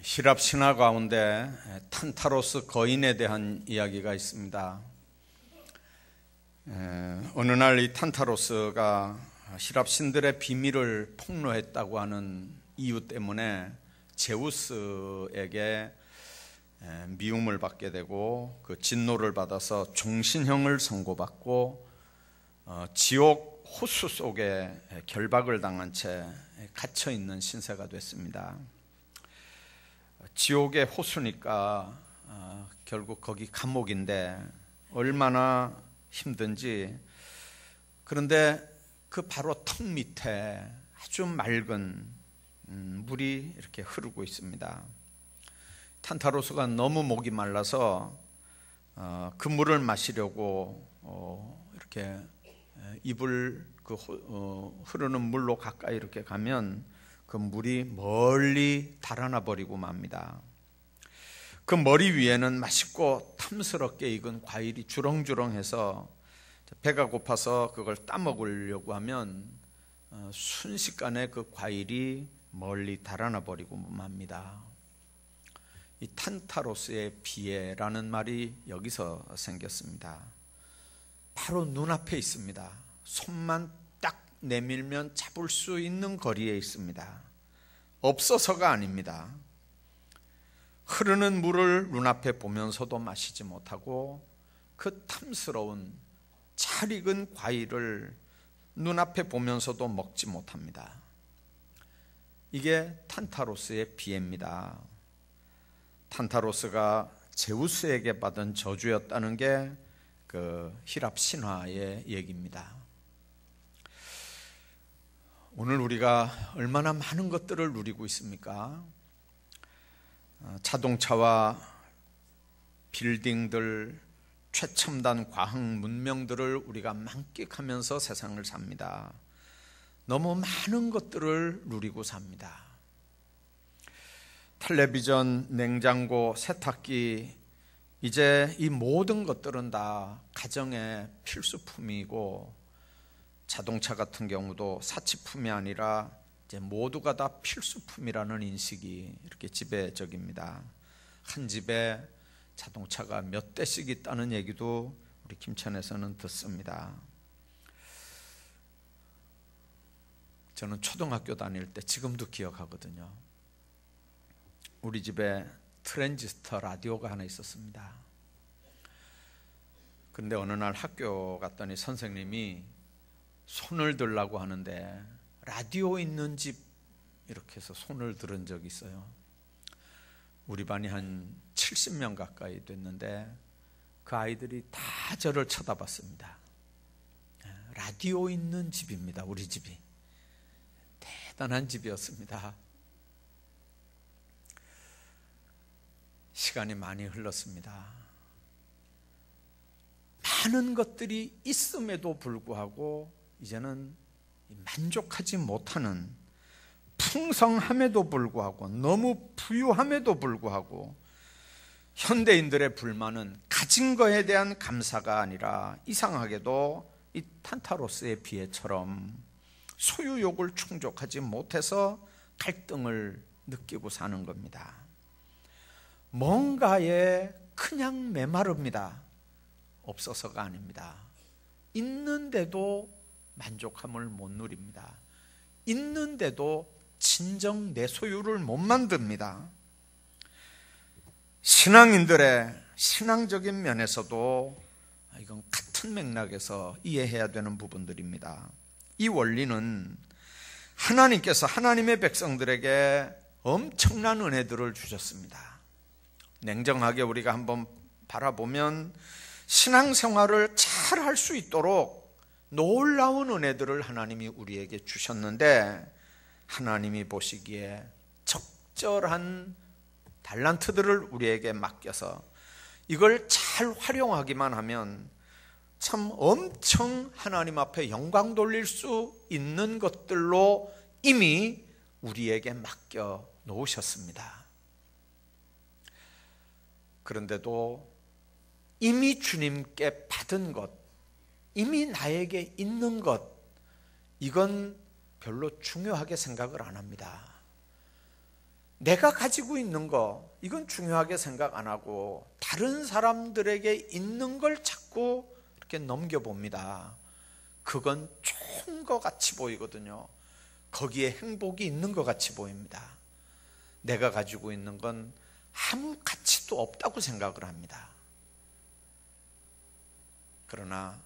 히랍 신화 가운데 탄타로스 거인에 대한 이야기가 있습니다. 어느 날 이 탄타로스가 히랍 신들의 비밀을 폭로했다고 하는 이유 때문에 제우스에게 미움을 받게 되고 그 진노를 받아서 종신형을 선고받고 지옥 호수 속에 결박을 당한 채 갇혀 있는 신세가 됐습니다. 지옥의 호수니까 결국 거기 감옥인데 얼마나 힘든지. 그런데 그 바로 턱 밑에 아주 맑은 물이 이렇게 흐르고 있습니다. 탄타로스가 너무 목이 말라서 그 물을 마시려고 이렇게 입을 그 흐르는 물로 가까이 이렇게 가면 그 물이 멀리 달아나 버리고 맙니다. 그 머리 위에는 맛있고 탐스럽게 익은 과일이 주렁주렁해서 배가 고파서 그걸 따먹으려고 하면 순식간에 그 과일이 멀리 달아나 버리고 맙니다. 이 탄타로스의 비애라는 말이 여기서 생겼습니다. 바로 눈앞에 있습니다. 손만 딱 내밀면 잡을 수 있는 거리에 있습니다. 없어서가 아닙니다. 흐르는 물을 눈앞에 보면서도 마시지 못하고 그 탐스러운 잘 익은 과일을 눈앞에 보면서도 먹지 못합니다. 이게 탄타로스의 비애입니다. 탄타로스가 제우스에게 받은 저주였다는 게 그 히랍 신화의 얘기입니다. 오늘 우리가 얼마나 많은 것들을 누리고 있습니까? 자동차와 빌딩들, 최첨단 과학 문명들을 우리가 만끽하면서 세상을 삽니다. 너무 많은 것들을 누리고 삽니다. 텔레비전, 냉장고, 세탁기, 이제 이 모든 것들은 다 가정의 필수품이고, 자동차 같은 경우도 사치품이 아니라 이제 모두가 다 필수품이라는 인식이 이렇게 지배적입니다. 한 집에 자동차가 몇 대씩 있다는 얘기도 우리 김천에서는 듣습니다. 저는 초등학교 다닐 때 지금도 기억하거든요. 우리 집에 트랜지스터 라디오가 하나 있었습니다. 그런데 어느 날 학교 갔더니 선생님이 손을 들라고 하는데 라디오 있는 집 이렇게 해서 손을 들은 적이 있어요. 우리 반이 한 70명 가까이 됐는데 그 아이들이 다 저를 쳐다봤습니다. 라디오 있는 집입니다. 우리 집이 대단한 집이었습니다. 시간이 많이 흘렀습니다. 많은 것들이 있음에도 불구하고 이제는 만족하지 못하는, 풍성함에도 불구하고 너무 부유함에도 불구하고 현대인들의 불만은 가진 거에 대한 감사가 아니라 이상하게도 이 탄타로스의 비애처럼 소유욕을 충족하지 못해서 갈등을 느끼고 사는 겁니다. 뭔가에 그냥 메마릅니다. 없어서가 아닙니다. 있는데도 만족함을 못 누립니다. 있는데도 진정 내 소유를 못 만듭니다. 신앙인들의 신앙적인 면에서도 이건 같은 맥락에서 이해해야 되는 부분들입니다. 이 원리는 하나님께서 하나님의 백성들에게 엄청난 은혜들을 주셨습니다. 냉정하게 우리가 한번 바라보면 신앙생활을 잘 할 수 있도록 놀라운 은혜들을 하나님이 우리에게 주셨는데, 하나님이 보시기에 적절한 달란트들을 우리에게 맡겨서 이걸 잘 활용하기만 하면 참 엄청 하나님 앞에 영광 돌릴 수 있는 것들로 이미 우리에게 맡겨 놓으셨습니다. 그런데도 이미 주님께 받은 것, 이미 나에게 있는 것, 이건 별로 중요하게 생각을 안 합니다. 내가 가지고 있는 거 이건 중요하게 생각 안 하고 다른 사람들에게 있는 걸 자꾸 이렇게 넘겨봅니다. 그건 좋은 것 같이 보이거든요. 거기에 행복이 있는 것 같이 보입니다. 내가 가지고 있는 건 아무 가치도 없다고 생각을 합니다. 그러나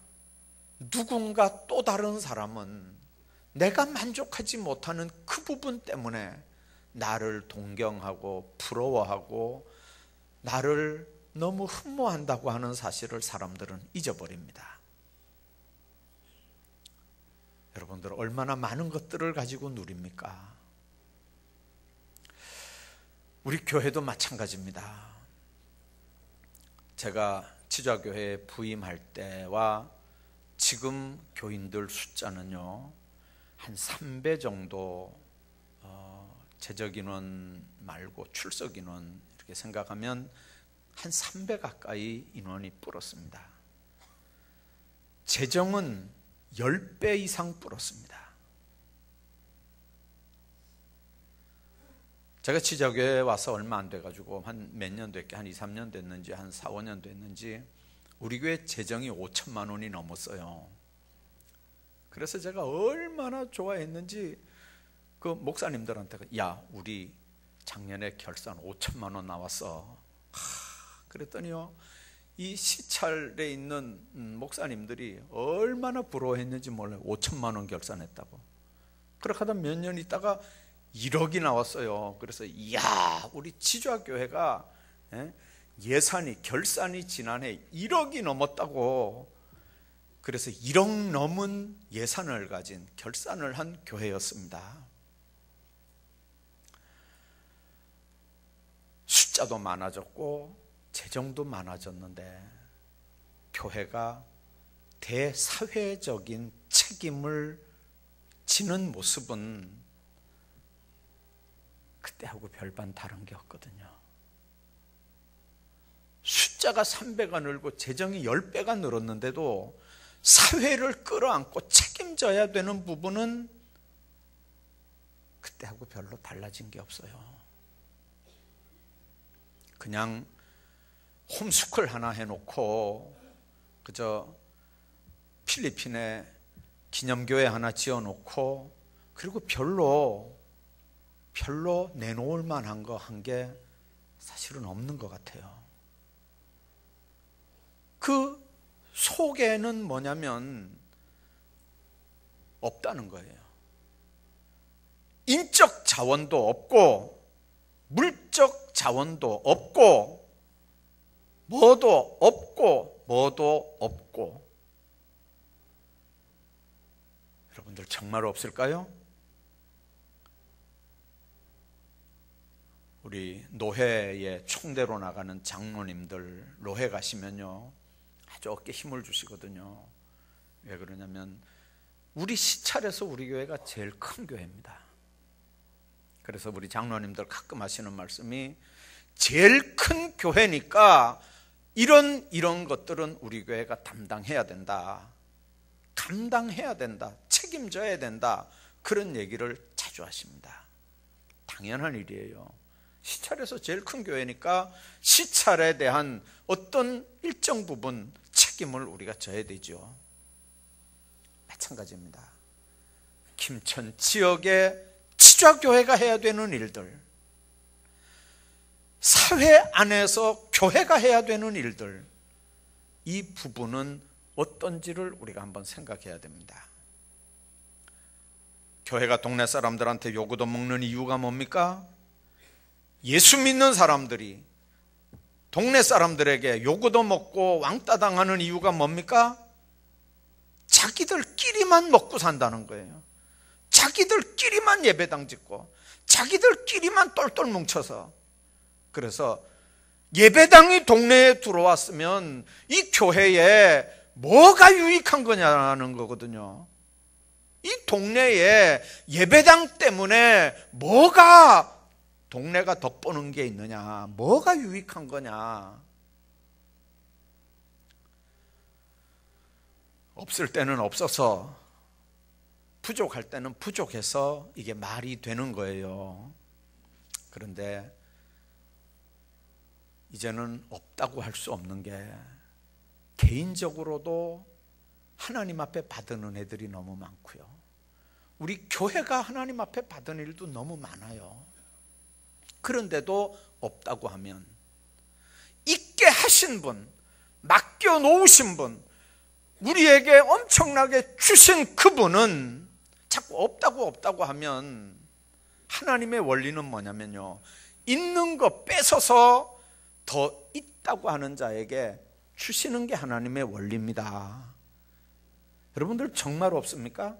누군가 또 다른 사람은 내가 만족하지 못하는 그 부분 때문에 나를 동경하고 부러워하고 나를 너무 흠모한다고 하는 사실을 사람들은 잊어버립니다. 여러분들 얼마나 많은 것들을 가지고 누립니까? 우리 교회도 마찬가지입니다. 제가 지좌교회에 부임할 때와 지금 교인들 숫자는요 한 3배 정도 재적 인원 말고 출석 인원 이렇게 생각하면 한 3배 가까이 인원이 불었습니다. 재정은 10배 이상 불었습니다. 제가 지자교회에 와서 얼마 안 돼가지고 한 몇 년 됐게 한 2, 3년 됐는지 한 4, 5년 됐는지 우리 교회 재정이 5천만 원이 넘었어요. 그래서 제가 얼마나 좋아했는지 그 목사님들한테 야 우리 작년에 결산 5천만 원 나왔어. 그랬더니요 이 시찰에 있는 목사님들이 얼마나 부러워했는지 몰라요. 5천만 원 결산했다고. 그렇게 하다 몇 년 있다가 1억이 나왔어요. 그래서 이야 우리 지좌교회가 예산이 결산이 지난해 1억이 넘었다고. 그래서 1억 넘은 예산을 가진 결산을 한 교회였습니다. 숫자도 많아졌고 재정도 많아졌는데 교회가 대사회적인 책임을 지는 모습은 그때하고 별반 다른 게 없거든요. 숫자가 3배가 늘고 재정이 10배가 늘었는데도 사회를 끌어안고 책임져야 되는 부분은 그때하고 별로 달라진 게 없어요. 그냥 홈스쿨 하나 해놓고 그저 필리핀에 기념교회 하나 지어놓고 그리고 별로 내놓을 만한 거 한 게 사실은 없는 것 같아요. 그 속에는 뭐냐면 없다는 거예요. 인적 자원도 없고 물적 자원도 없고 뭐도 없고 여러분들 정말 없을까요? 우리 노회에 총대로 나가는 장로님들 노회 가시면요 아주 어깨 힘을 주시거든요. 왜 그러냐면 우리 시찰에서 우리 교회가 제일 큰 교회입니다. 그래서 우리 장로님들 가끔 하시는 말씀이 제일 큰 교회니까 이런 것들은 우리 교회가 담당해야 된다. 책임져야 된다. 그런 얘기를 자주 하십니다. 당연한 일이에요. 시찰에서 제일 큰 교회니까 시찰에 대한 어떤 일정 부분 책임을 우리가 져야 되죠. 마찬가지입니다. 김천 지역의 지좌교회가 해야 되는 일들, 사회 안에서 교회가 해야 되는 일들, 이 부분은 어떤지를 우리가 한번 생각해야 됩니다. 교회가 동네 사람들한테 요구도 먹는 이유가 뭡니까? 예수 믿는 사람들이 동네 사람들에게 요구도 먹고 왕따 당하는 이유가 뭡니까? 자기들끼리만 먹고 산다는 거예요. 자기들끼리만 예배당 짓고 자기들끼리만 똘똘 뭉쳐서. 그래서 예배당이 동네에 들어왔으면 이 교회에 뭐가 유익한 거냐는 거거든요. 이 동네에 예배당 때문에 뭐가 동네가 덕보는 게 있느냐, 뭐가 유익한 거냐. 없을 때는 없어서 부족할 때는 부족해서 이게 말이 되는 거예요. 그런데 이제는 없다고 할 수 없는 게 개인적으로도 하나님 앞에 받은 은혜들이 너무 많고요, 우리 교회가 하나님 앞에 받은 일도 너무 많아요. 그런데도 없다고 하면 있게 하신 분, 맡겨놓으신 분, 우리에게 엄청나게 주신 그분은 자꾸 없다고 하면 하나님의 원리는 뭐냐면요, 있는 거 뺏어서 더 있다고 하는 자에게 주시는 게 하나님의 원리입니다. 여러분들 정말 없습니까?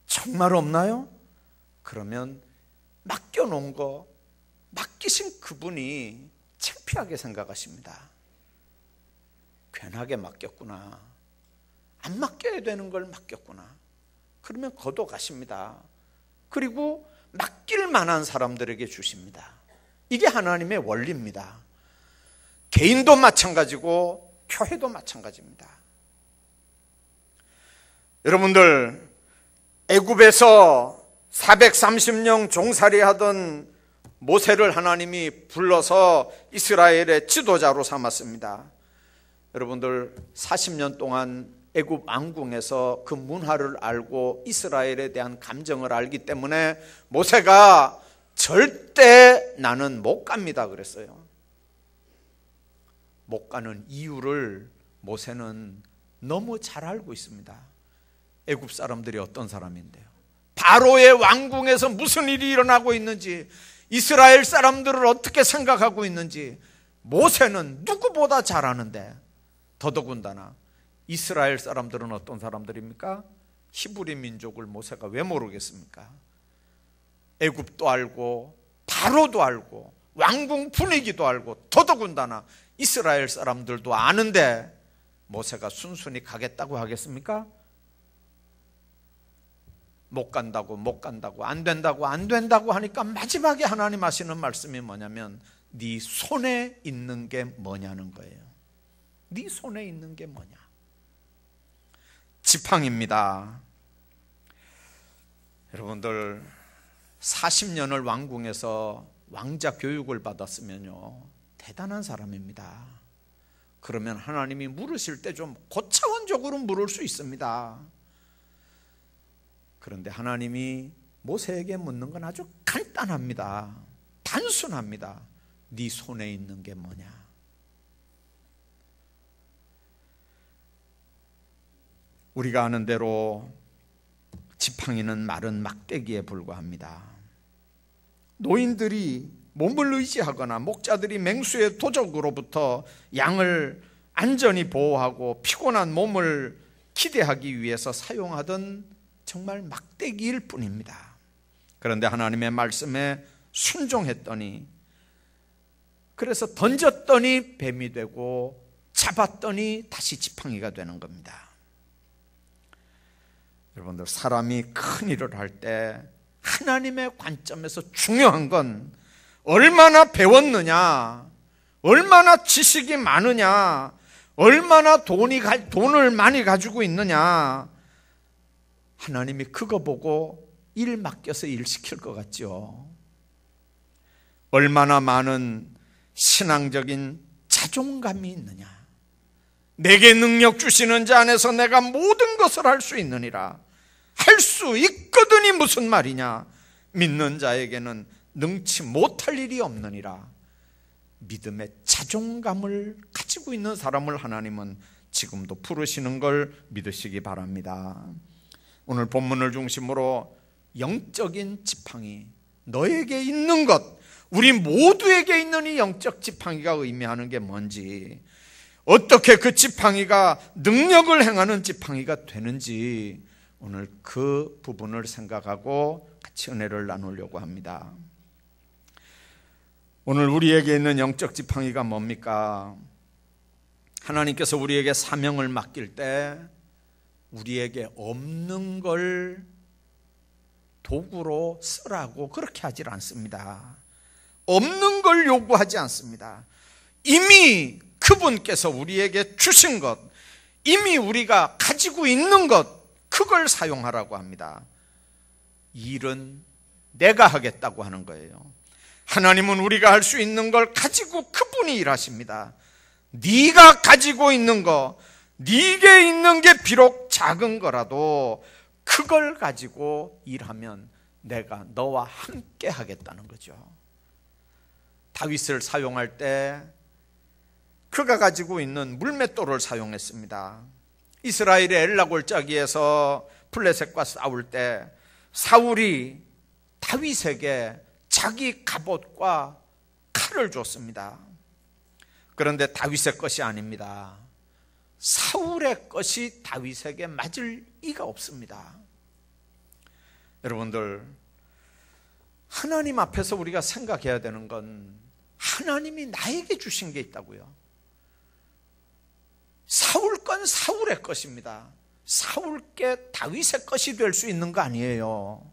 정말 없나요? 그러면 맡겨놓은 거, 맡기신 그분이 창피하게 생각하십니다. 괜하게 맡겼구나, 안 맡겨야 되는 걸 맡겼구나, 그러면 걷어가십니다. 그리고 맡길 만한 사람들에게 주십니다. 이게 하나님의 원리입니다. 개인도 마찬가지고 교회도 마찬가지입니다. 여러분들, 애굽에서 430년 종살이하던 모세를 하나님이 불러서 이스라엘의 지도자로 삼았습니다. 여러분들, 40년 동안 애굽 왕궁에서 그 문화를 알고 이스라엘에 대한 감정을 알기 때문에 모세가 절대 나는 못 갑니다 그랬어요. 못 가는 이유를 모세는 너무 잘 알고 있습니다. 애굽 사람들이 어떤 사람인데요, 바로의 왕궁에서 무슨 일이 일어나고 있는지, 이스라엘 사람들을 어떻게 생각하고 있는지 모세는 누구보다 잘 아는데, 더더군다나 이스라엘 사람들은 어떤 사람들입니까? 히브리 민족을 모세가 왜 모르겠습니까? 애굽도 알고 바로도 알고 왕궁 분위기도 알고 더더군다나 이스라엘 사람들도 아는데 모세가 순순히 가겠다고 하겠습니까? 못 간다고 안 된다고 하니까 마지막에 하나님 하시는 말씀이 뭐냐면 네 손에 있는 게 뭐냐는 거예요. 네 손에 있는 게 뭐냐? 지팡이입니다. 여러분들, 40년을 왕궁에서 왕자 교육을 받았으면요, 대단한 사람입니다. 그러면 하나님이 물으실 때 좀 고차원적으로 물을 수 있습니다. 그런데 하나님이 모세에게 묻는 건 아주 간단합니다. 단순합니다. 네 손에 있는 게 뭐냐? 우리가 아는 대로 지팡이는 마른 막대기에 불과합니다. 노인들이 몸을 의지하거나 목자들이 맹수의 도적으로부터 양을 안전히 보호하고 피곤한 몸을 기대하기 위해서 사용하던 정말 막대기일 뿐입니다. 그런데 하나님의 말씀에 순종했더니, 그래서 던졌더니 뱀이 되고 잡았더니 다시 지팡이가 되는 겁니다. 여러분들, 사람이 큰 일을 할 때 하나님의 관점에서 중요한 건 얼마나 배웠느냐, 얼마나 지식이 많으냐, 얼마나 돈을 많이 가지고 있느냐. 하나님이 그거 보고 일 맡겨서 일 시킬 것 같죠. 얼마나 많은 신앙적인 자존감이 있느냐. 내게 능력 주시는 자 안에서 내가 모든 것을 할 수 있느니라. 할 수 있거든이 무슨 말이냐. 믿는 자에게는 능치 못할 일이 없느니라. 믿음의 자존감을 가지고 있는 사람을 하나님은 지금도 부르시는 걸 믿으시기 바랍니다. 오늘 본문을 중심으로 영적인 지팡이, 너에게 있는 것, 우리 모두에게 있는 이 영적 지팡이가 의미하는 게 뭔지, 어떻게 그 지팡이가 능력을 행하는 지팡이가 되는지, 오늘 그 부분을 생각하고 같이 은혜를 나누려고 합니다. 오늘 우리에게 있는 영적 지팡이가 뭡니까? 하나님께서 우리에게 사명을 맡길 때 우리에게 없는 걸 도구로 쓰라고 그렇게 하질 않습니다. 없는 걸 요구하지 않습니다. 이미 그분께서 우리에게 주신 것, 이미 우리가 가지고 있는 것, 그걸 사용하라고 합니다. 일은 내가 하겠다고 하는 거예요. 하나님은 우리가 할 수 있는 걸 가지고 그분이 일하십니다. 네가 가지고 있는 거, 네게 있는 게 비록 작은 거라도 그걸 가지고 일하면 내가 너와 함께 하겠다는 거죠. 다윗을 사용할 때 그가 가지고 있는 물맷돌을 사용했습니다. 이스라엘의 엘라 골짜기에서 블레셋과 싸울 때 사울이 다윗에게 자기 갑옷과 칼을 줬습니다. 그런데 다윗의 것이 아닙니다. 사울의 것이 다윗에게 맞을 리가 없습니다. 여러분들, 하나님 앞에서 우리가 생각해야 되는 건 하나님이 나에게 주신 게 있다고요. 사울 건 사울의 것입니다. 사울께 다윗의 것이 될 수 있는 거 아니에요.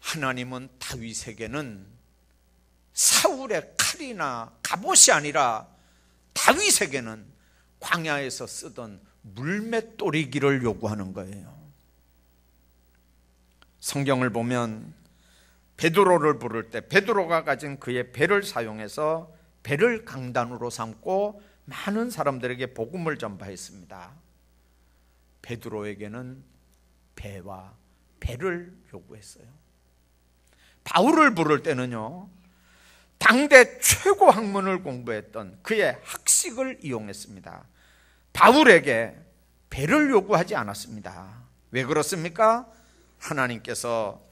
하나님은 다윗에게는 사울의 칼이나 갑옷이 아니라 다윗에게는 광야에서 쓰던 물맷돌이기를 요구하는 거예요. 성경을 보면 베드로를 부를 때 베드로가 가진 그의 배를 사용해서 배를 강단으로 삼고 많은 사람들에게 복음을 전파했습니다. 베드로에게는 배와 배를 요구했어요. 바울을 부를 때는요, 당대 최고 학문을 공부했던 그의 학식을 이용했습니다. 바울에게 배를 요구하지 않았습니다. 왜 그렇습니까? 하나님께서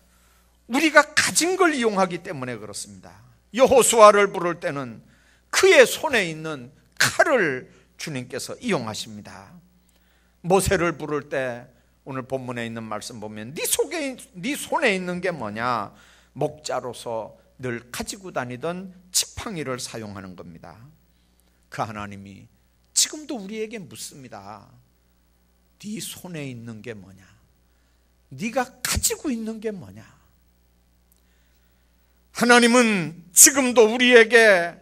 우리가 가진 걸 이용하기 때문에 그렇습니다. 여호수아를 부를 때는 그의 손에 있는 칼을 주님께서 이용하십니다. 모세를 부를 때 오늘 본문에 있는 말씀 보면 네 손에 있는 게 뭐냐? 목자로서 늘 가지고 다니던 지팡이를 사용하는 겁니다. 그 하나님이 지금도 우리에게 묻습니다. 네 손에 있는 게 뭐냐? 네가 가지고 있는 게 뭐냐? 하나님은 지금도 우리에게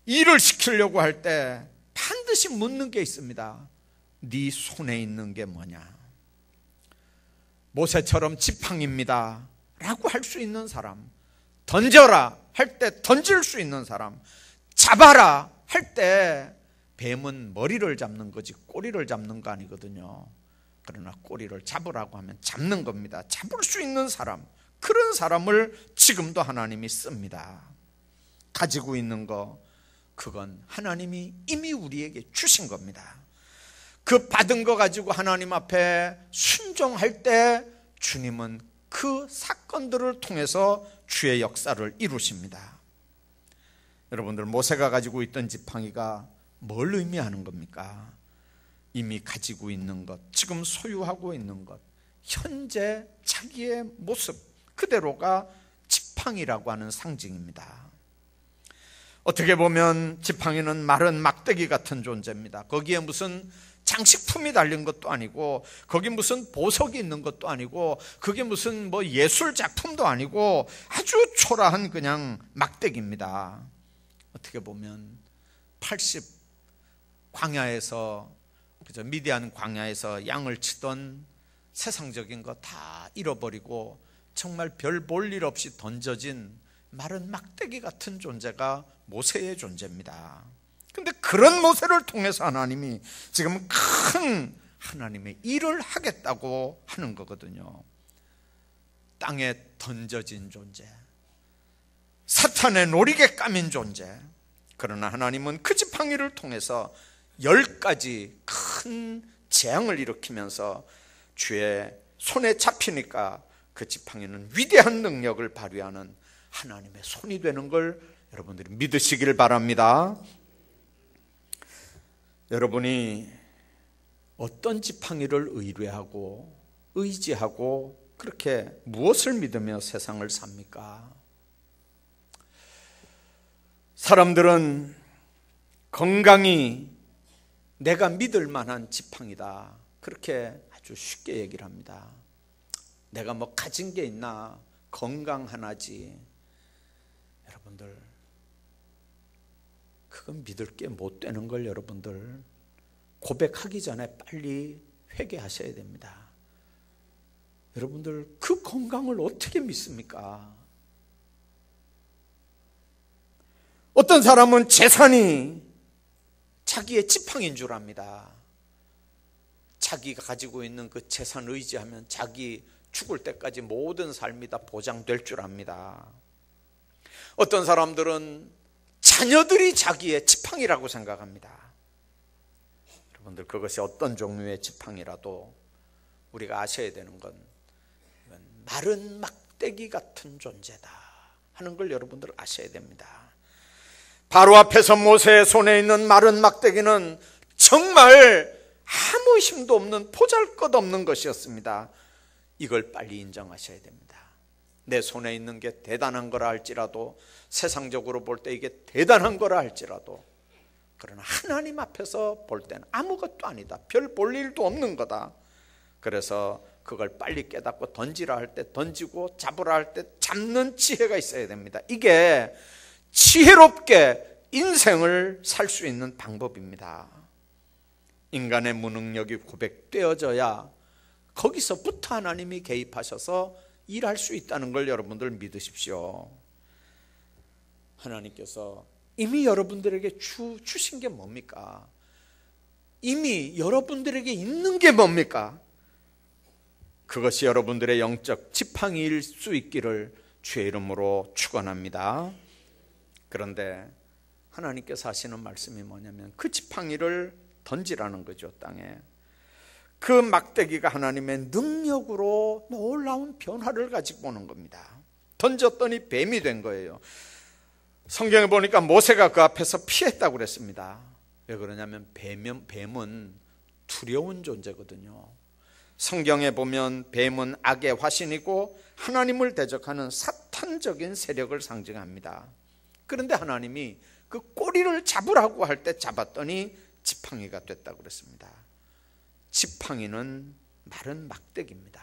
일을 시키려고 할 때 반드시 묻는 게 있습니다. 네 손에 있는 게 뭐냐? 모세처럼 지팡이입니다 라고 할 수 있는 사람, 던져라 할 때 던질 수 있는 사람, 잡아라 할 때 뱀은 머리를 잡는 거지 꼬리를 잡는 거 아니거든요. 그러나 꼬리를 잡으라고 하면 잡는 겁니다. 잡을 수 있는 사람, 그런 사람을 지금도 하나님이 씁니다. 가지고 있는 거, 그건 하나님이 이미 우리에게 주신 겁니다. 그 받은 거 가지고 하나님 앞에 순종할 때 주님은 그 사건들을 통해서 주의 역사를 이루십니다. 여러분들, 모세가 가지고 있던 지팡이가 뭘 의미하는 겁니까? 이미 가지고 있는 것, 지금 소유하고 있는 것, 현재 자기의 모습 그대로가 지팡이라고 하는 상징입니다. 어떻게 보면 지팡이는 마른 막대기 같은 존재입니다. 거기에 무슨 장식품이 달린 것도 아니고, 거기 무슨 보석이 있는 것도 아니고, 그게 무슨 예술 작품도 아니고, 아주 초라한 그냥 막대기입니다. 어떻게 보면 80 광야에서, 그죠, 미디안 광야에서 양을 치던 세상적인 거 다 잃어버리고 정말 별 볼 일 없이 던져진 마른 막대기 같은 존재가 모세의 존재입니다. 근데 그런 모세를 통해서 하나님이 지금 큰 하나님의 일을 하겠다고 하는 거거든요. 땅에 던져진 존재, 사탄의 노리개 까민 존재. 그러나 하나님은 그 지팡이를 통해서 10가지 큰 재앙을 일으키면서 주의 손에 잡히니까 그 지팡이는 위대한 능력을 발휘하는 하나님의 손이 되는 걸 여러분들이 믿으시길 바랍니다. 여러분이 어떤 지팡이를 의뢰하고 의지하고 그렇게 무엇을 믿으며 세상을 삽니까? 사람들은 건강이 내가 믿을 만한 지팡이다, 그렇게 아주 쉽게 얘기를 합니다. 내가 가진 게 있나? 건강 하나지. 여러분들, 그건 믿을 게 못 되는 걸 여러분들 고백하기 전에 빨리 회개하셔야 됩니다. 여러분들, 그 건강을 어떻게 믿습니까? 어떤 사람은 재산이 자기의 지팡이인 줄 압니다. 자기가 가지고 있는 그 재산 의지하면 자기 죽을 때까지 모든 삶이 다 보장될 줄 압니다. 어떤 사람들은 자녀들이 자기의 지팡이라고 생각합니다. 여러분들, 그것이 어떤 종류의 지팡이라도 우리가 아셔야 되는 건 마른 막대기 같은 존재다 하는 걸 여러분들 아셔야 됩니다. 바로 앞에서 모세의 손에 있는 마른 막대기는 정말 아무 힘도 없는 보잘것없는 것이었습니다. 이걸 빨리 인정하셔야 됩니다. 내 손에 있는 게 대단한 거라 할지라도, 세상적으로 볼 때 이게 대단한 거라 할지라도, 그러나 하나님 앞에서 볼 때는 아무것도 아니다, 별 볼 일도 없는 거다. 그래서 그걸 빨리 깨닫고 던지라 할 때 던지고 잡으라 할 때 잡는 지혜가 있어야 됩니다. 이게 지혜롭게 인생을 살 수 있는 방법입니다. 인간의 무능력이 고백되어져야 거기서부터 하나님이 개입하셔서 일할 수 있다는 걸 여러분들 믿으십시오. 하나님께서 이미 여러분들에게 주신 게 뭡니까? 이미 여러분들에게 있는 게 뭡니까? 그것이 여러분들의 영적 지팡이일 수 있기를 주의 이름으로 축원합니다. 그런데 하나님께서 하시는 말씀이 뭐냐면 그 지팡이를 던지라는 거죠. 땅에 그 막대기가 하나님의 능력으로 놀라운 변화를 가지고 오는 겁니다. 던졌더니 뱀이 된 거예요. 성경에 보니까 모세가 그 앞에서 피했다고 그랬습니다. 왜 그러냐면 뱀은 두려운 존재거든요. 성경에 보면 뱀은 악의 화신이고 하나님을 대적하는 사탄적인 세력을 상징합니다. 그런데 하나님이 그 꼬리를 잡으라고 할 때 잡았더니 지팡이가 됐다고 그랬습니다. 지팡이는 마른 막대기입니다.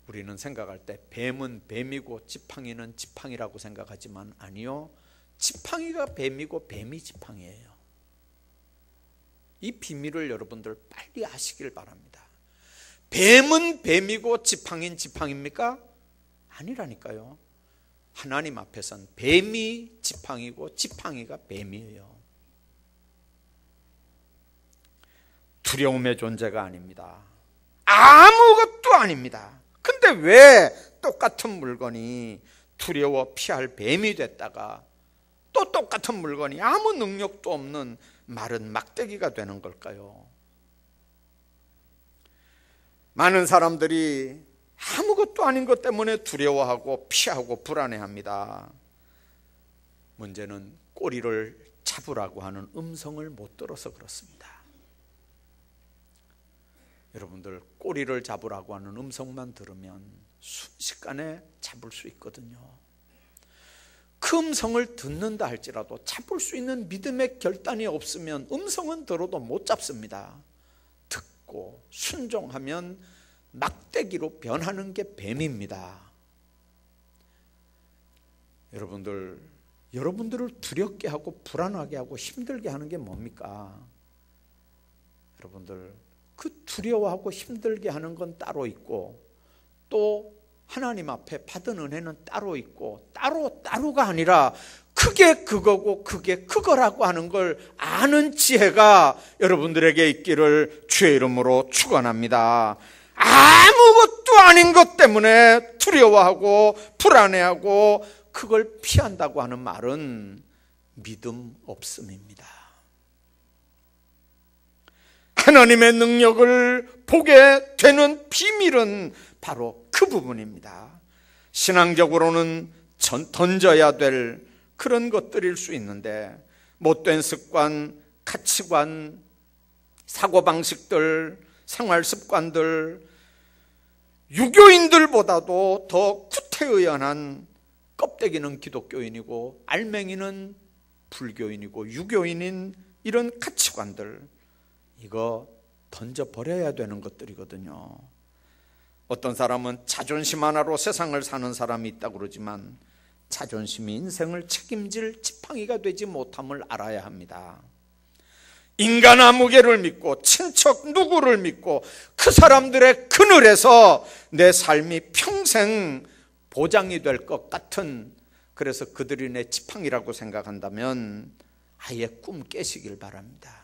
우리는 생각할 때 뱀은 뱀이고 지팡이는 지팡이라고 생각하지만 아니요, 지팡이가 뱀이고 뱀이 지팡이에요. 이 비밀을 여러분들 빨리 아시길 바랍니다. 뱀은 뱀이고 지팡이는 지팡입니까? 아니라니까요. 하나님 앞에선 뱀이 지팡이고 지팡이가 뱀이에요. 두려움의 존재가 아닙니다. 아무것도 아닙니다. 근데 왜 똑같은 물건이 두려워 피할 뱀이 됐다가 또 똑같은 물건이 아무 능력도 없는 마른 막대기가 되는 걸까요? 많은 사람들이 아무것도 아닌 것 때문에 두려워하고 피하고 불안해합니다. 문제는 꼬리를 잡으라고 하는 음성을 못 들어서 그렇습니다. 여러분들, 꼬리를 잡으라고 하는 음성만 들으면 순식간에 잡을 수 있거든요. 그 음성을 듣는다 할지라도 잡을 수 있는 믿음의 결단이 없으면 음성은 들어도 못 잡습니다. 듣고 순종하면 막대기로 변하는 게 뱀입니다. 여러분들을 두렵게 하고 불안하게 하고 힘들게 하는 게 뭡니까? 여러분들, 그 두려워하고 힘들게 하는 건 따로 있고 또 하나님 앞에 받은 은혜는 따로 있고 따로가 아니라 그게 그거고 그게 그거라고 하는 걸 아는 지혜가 여러분들에게 있기를 주의 이름으로 축원합니다. 아무것도 아닌 것 때문에 두려워하고 불안해하고 그걸 피한다고 하는 말은 믿음 없음입니다. 하나님의 능력을 보게 되는 비밀은 바로 그 부분입니다. 신앙적으로는 던져야 될 그런 것들일 수 있는데 못된 습관, 가치관, 사고방식들, 생활습관들, 유교인들보다도 더 구태의연한 껍데기는 기독교인이고 알맹이는 불교인이고 유교인인 이런 가치관들, 이거 던져버려야 되는 것들이거든요. 어떤 사람은 자존심 하나로 세상을 사는 사람이 있다고 그러지만 자존심이 인생을 책임질 지팡이가 되지 못함을 알아야 합니다. 인간 아무개를 믿고 친척 누구를 믿고 그 사람들의 그늘에서 내 삶이 평생 보장이 될 것 같은 그래서 그들이 내 지팡이라고 생각한다면 아예 꿈 깨시길 바랍니다.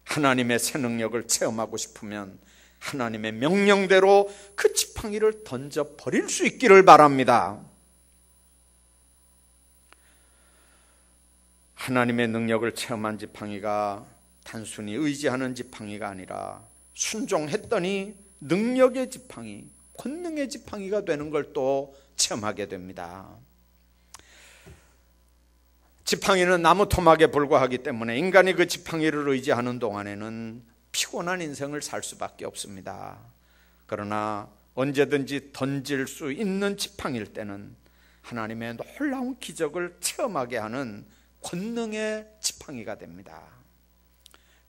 하나님의 새 능력을 체험하고 싶으면 하나님의 명령대로 그 지팡이를 던져 버릴 수 있기를 바랍니다. 하나님의 능력을 체험한 지팡이가 단순히 의지하는 지팡이가 아니라 순종했더니 능력의 지팡이, 권능의 지팡이가 되는 걸 또 체험하게 됩니다. 지팡이는 나무 토막에 불과하기 때문에 인간이 그 지팡이를 의지하는 동안에는 피곤한 인생을 살 수밖에 없습니다. 그러나 언제든지 던질 수 있는 지팡이일 때는 하나님의 놀라운 기적을 체험하게 하는 권능의 지팡이가 됩니다.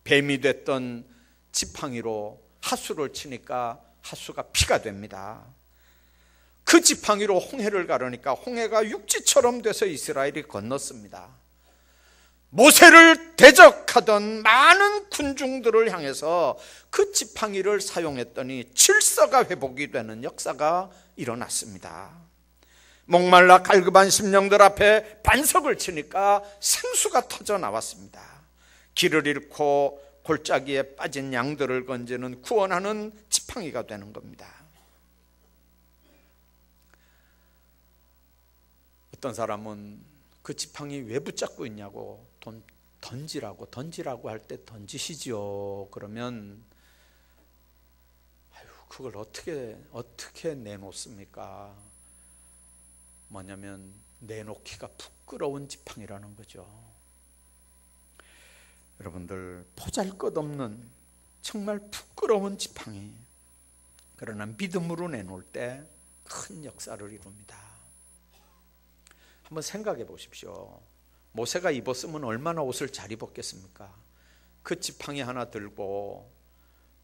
뱀이 됐던 지팡이로 하수를 치니까 하수가 피가 됩니다. 그 지팡이로 홍해를 가르니까 홍해가 육지처럼 돼서 이스라엘이 건넜습니다. 모세를 대적하던 많은 군중들을 향해서 그 지팡이를 사용했더니 질서가 회복이 되는 역사가 일어났습니다. 목말라 갈급한 심령들 앞에 반석을 치니까 생수가 터져 나왔습니다. 길을 잃고 골짜기에 빠진 양들을 건지는 구원하는 지팡이가 되는 겁니다. 어떤 사람은 그 지팡이 왜 붙잡고 있냐고 던지라고 할 때 던지시죠. 그러면 그걸 어떻게 내놓습니까? 뭐냐면 내놓기가 부끄러운 지팡이라는 거죠. 여러분들, 보잘것없는 정말 부끄러운 지팡이, 그러나 믿음으로 내놓을 때 큰 역사를 이룹니다. 한번 생각해 보십시오. 모세가 입었으면 얼마나 옷을 잘 입었겠습니까? 그 지팡이 하나 들고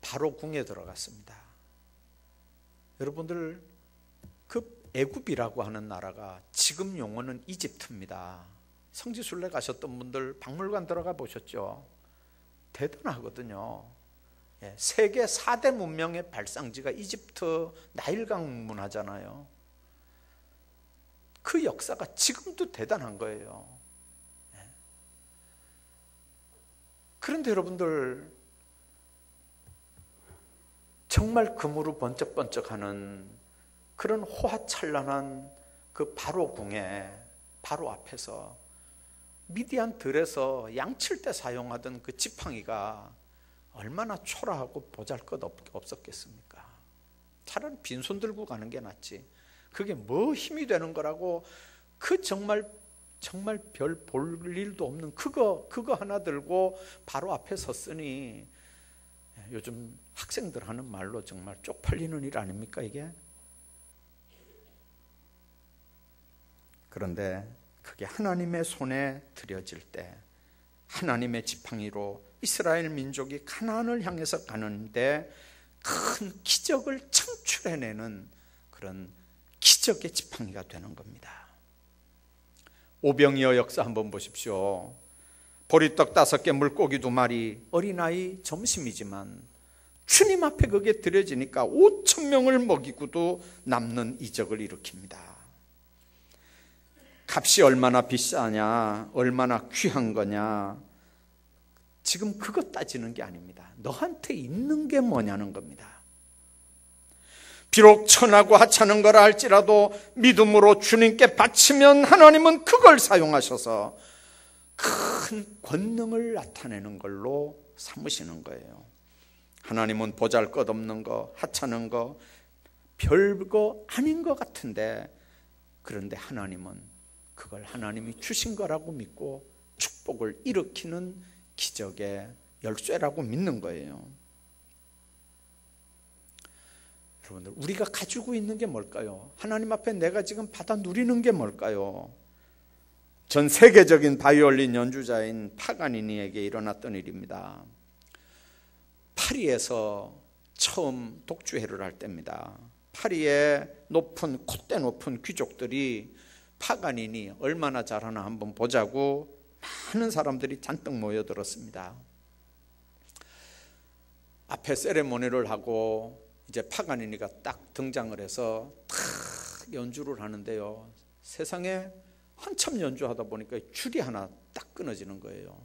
바로 궁에 들어갔습니다. 여러분들, 그 애굽이라고 하는 나라가 지금 용어는 이집트입니다. 성지순례 가셨던 분들 박물관 들어가 보셨죠? 대단하거든요. 세계 4대 문명의 발상지가 이집트 나일강 문화잖아요. 그 역사가 지금도 대단한 거예요. 그런데 여러분들, 정말 금으로 번쩍번쩍하는 그런 호화찬란한 그 바로 궁에, 바로 앞에서 미디안 들에서 양칠 때 사용하던 그 지팡이가 얼마나 초라하고 보잘것없었겠습니까? 차라리 빈손 들고 가는 게 낫지. 그게 뭐 힘이 되는 거라고, 그 정말 별 볼 일도 없는 그거 하나 들고 바로 앞에 섰으니 요즘 학생들 하는 말로 정말 쪽팔리는 일 아닙니까 이게? 그런데 그게 하나님의 손에 들여질 때 하나님의 지팡이로 이스라엘 민족이 가나안을 향해서 가는데 큰 기적을 창출해내는 그런 기적의 지팡이가 되는 겁니다. 오병이어 역사 한번 보십시오. 보리떡 5개, 물고기 2마리, 어린아이 점심이지만 주님 앞에 그게 드려지니까 5,000명을 먹이고도 남는 이적을 일으킵니다. 값이 얼마나 비싸냐, 얼마나 귀한 거냐, 지금 그거 따지는 게 아닙니다. 너한테 있는 게 뭐냐는 겁니다. 비록 천하고 하찮은 거라 할지라도 믿음으로 주님께 바치면 하나님은 그걸 사용하셔서 큰 권능을 나타내는 걸로 삼으시는 거예요. 하나님은 보잘것없는 거, 하찮은 거, 별거 아닌 것 같은데, 그런데 하나님은 그걸 하나님이 주신 거라고 믿고 축복을 일으키는 기적의 열쇠라고 믿는 거예요. 여러분들, 우리가 가지고 있는 게 뭘까요? 하나님 앞에 내가 지금 받아 누리는 게 뭘까요? 전 세계적인 바이올린 연주자인 파가니니에게 일어났던 일입니다. 파리에서 처음 독주회를 할 때입니다. 파리의 콧대 높은 귀족들이 파가니니 얼마나 잘하나 한번 보자고 많은 사람들이 잔뜩 모여들었습니다. 앞에 세레모니를 하고 이제 파가니니가 딱 등장을 해서 탁 연주를 하는데요, 세상에 한참 연주하다 보니까 줄이 하나 딱 끊어지는 거예요.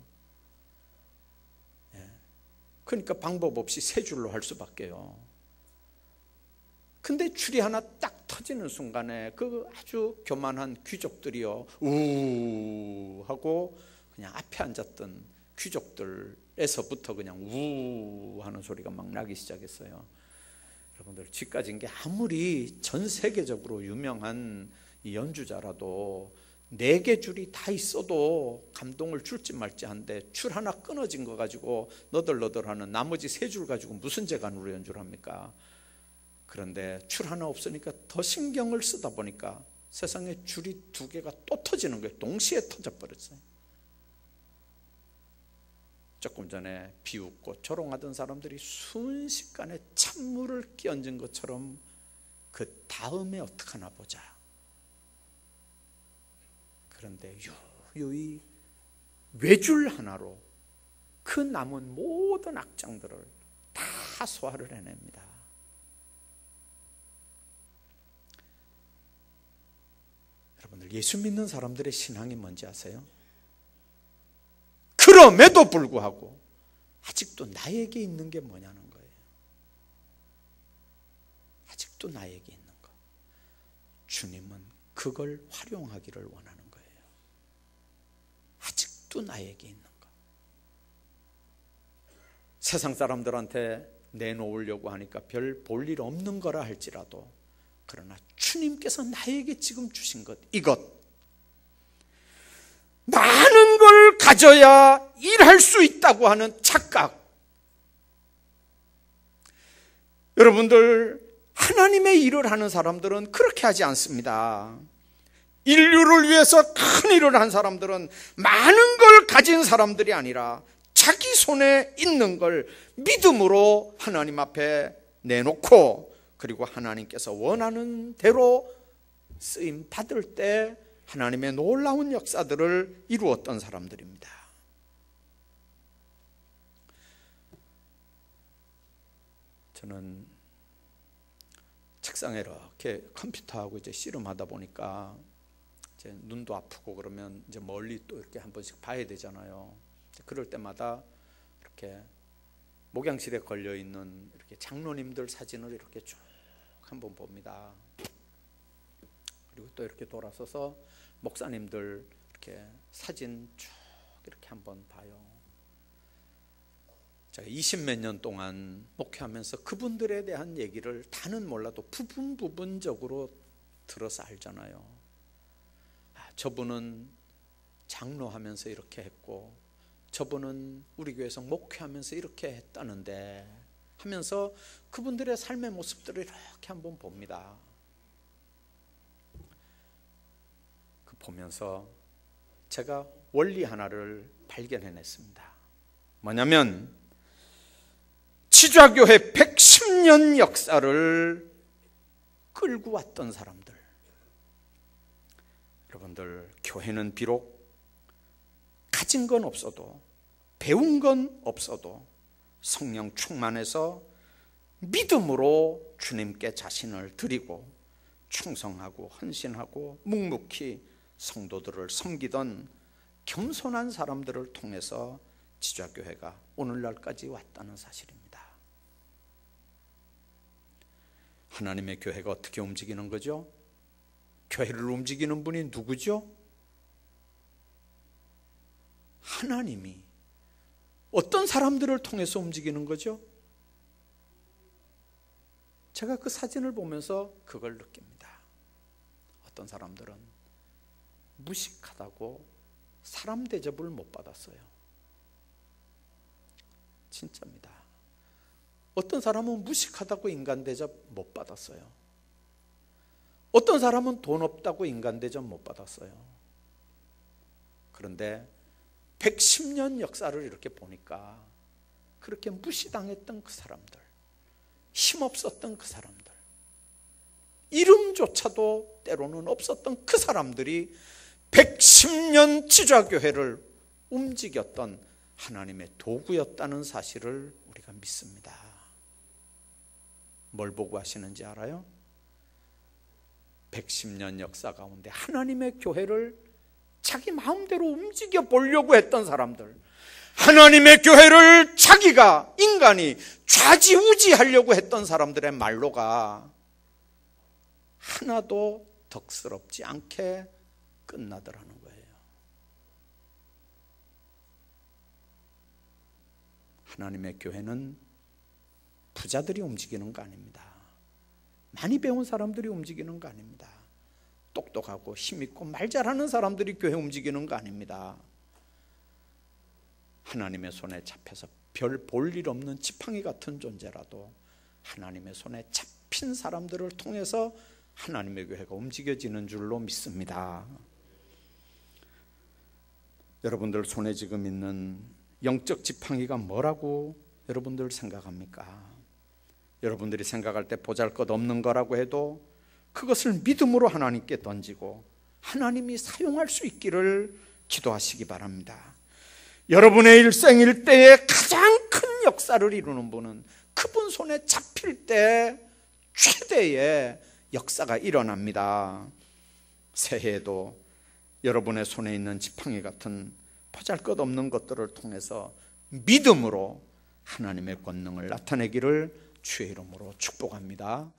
그러니까 방법 없이 세 줄로 할 수밖에요. 근데 줄이 하나 딱 터지는 순간에 그 아주 교만한 귀족들이요, 우 하고 그냥 앞에 앉았던 귀족들에서부터 그냥 우 하는 소리가 막 나기 시작했어요. 여러분들, 쥐까진 게 아무리 전 세계적으로 유명한 이 연주자라도 4개 줄이 다 있어도 감동을 줄지 말지 한데, 줄 하나 끊어진 거 가지고 너덜너덜하는 나머지 3줄 가지고 무슨 재간으로 연주를 합니까? 그런데 줄 하나 없으니까 더 신경을 쓰다 보니까 세상에 줄이 2개가 또 터지는 거예요. 동시에 터져버렸어요. 조금 전에 비웃고 조롱하던 사람들이 순식간에 찬물을 끼얹은 것처럼 그 다음에 어떡하나 보자. 그런데 유유히 외줄 하나로 그 남은 모든 악장들을 다 소화를 해냅니다. 여러분들, 예수 믿는 사람들의 신앙이 뭔지 아세요? 그럼에도 불구하고 아직도 나에게 있는 게 뭐냐는 거예요. 아직도 나에게 있는 거. 주님은 그걸 활용하기를 원하는 거예요. 아직도 나에게 있는 거. 세상 사람들한테 내놓으려고 하니까 별 볼 일 없는 거라 할지라도, 그러나 주님께서 나에게 지금 주신 것, 이것, 많은 걸 가져야 일할 수 있다고 하는 착각. 여러분들, 하나님의 일을 하는 사람들은 그렇게 하지 않습니다. 인류를 위해서 큰 일을 한 사람들은 많은 걸 가진 사람들이 아니라 자기 손에 있는 걸 믿음으로 하나님 앞에 내놓고, 그리고 하나님께서 원하는 대로 쓰임 받을 때 하나님의 놀라운 역사들을 이루었던 사람들입니다. 저는 책상에 이렇게 컴퓨터하고 이제 씨름하다 보니까 이제 눈도 아프고 그러면 이제 멀리 또 이렇게 한 번씩 봐야 되잖아요. 그럴 때마다 이렇게 목양실에 걸려 있는 이렇게 장로님들 사진을 이렇게 쭉 한번 봅니다. 그리고 또 이렇게 돌아서서 목사님들 이렇게 사진 쭉 이렇게 한번 봐요. 제가 20몇 년 동안 목회하면서 그분들에 대한 얘기를 다는 몰라도 부분적으로 들어서 알잖아요. 저분은 장로하면서 이렇게 했고, 저분은 우리 교회에서 목회하면서 이렇게 했다는데 하면서 그분들의 삶의 모습들을 이렇게 한번 봅니다. 그 보면서 제가 원리 하나를 발견해냈습니다. 뭐냐면, 치좌교회 110년 역사를 끌고 왔던 사람들. 여러분들, 교회는 비록 가진 건 없어도, 배운 건 없어도 성령 충만해서 믿음으로 주님께 자신을 드리고 충성하고 헌신하고 묵묵히 성도들을 섬기던 겸손한 사람들을 통해서 지좌교회가 오늘날까지 왔다는 사실입니다. 하나님의 교회가 어떻게 움직이는 거죠? 교회를 움직이는 분이 누구죠? 하나님이 어떤 사람들을 통해서 움직이는 거죠? 제가 그 사진을 보면서 그걸 느낍니다. 어떤 사람들은 무식하다고 사람 대접을 못 받았어요. 진짜입니다. 어떤 사람은 무식하다고 인간 대접 못 받았어요. 어떤 사람은 돈 없다고 인간 대접 못 받았어요. 그런데 110년 역사를 이렇게 보니까 그렇게 무시당했던 그 사람들, 힘없었던 그 사람들, 이름조차도 때로는 없었던 그 사람들이 110년 지좌교회를 움직였던 하나님의 도구였다는 사실을 우리가 믿습니다. 뭘 보고 하시는지 알아요? 110년 역사 가운데 하나님의 교회를 자기 마음대로 움직여 보려고 했던 사람들, 하나님의 교회를 자기가 인간이 좌지우지하려고 했던 사람들의 말로가 하나도 덕스럽지 않게 끝나더라는 거예요. 하나님의 교회는 부자들이 움직이는 거 아닙니다. 많이 배운 사람들이 움직이는 거 아닙니다. 똑똑하고 힘있고 말 잘하는 사람들이 교회 움직이는 거 아닙니다. 하나님의 손에 잡혀서 별 볼 일 없는 지팡이 같은 존재라도 하나님의 손에 잡힌 사람들을 통해서 하나님의 교회가 움직여지는 줄로 믿습니다. 여러분들 손에 지금 있는 영적 지팡이가 뭐라고 여러분들 생각합니까? 여러분들이 생각할 때 보잘것없는 거라고 해도 그것을 믿음으로 하나님께 던지고 하나님이 사용할 수 있기를 기도하시기 바랍니다. 여러분의 일생일대에 가장 큰 역사를 이루는 분은 그분 손에 잡힐 때 최대의 역사가 일어납니다. 새해에도 여러분의 손에 있는 지팡이 같은 보잘것없는 것들을 통해서 믿음으로 하나님의 권능을 나타내기를 주의 이름으로 축복합니다.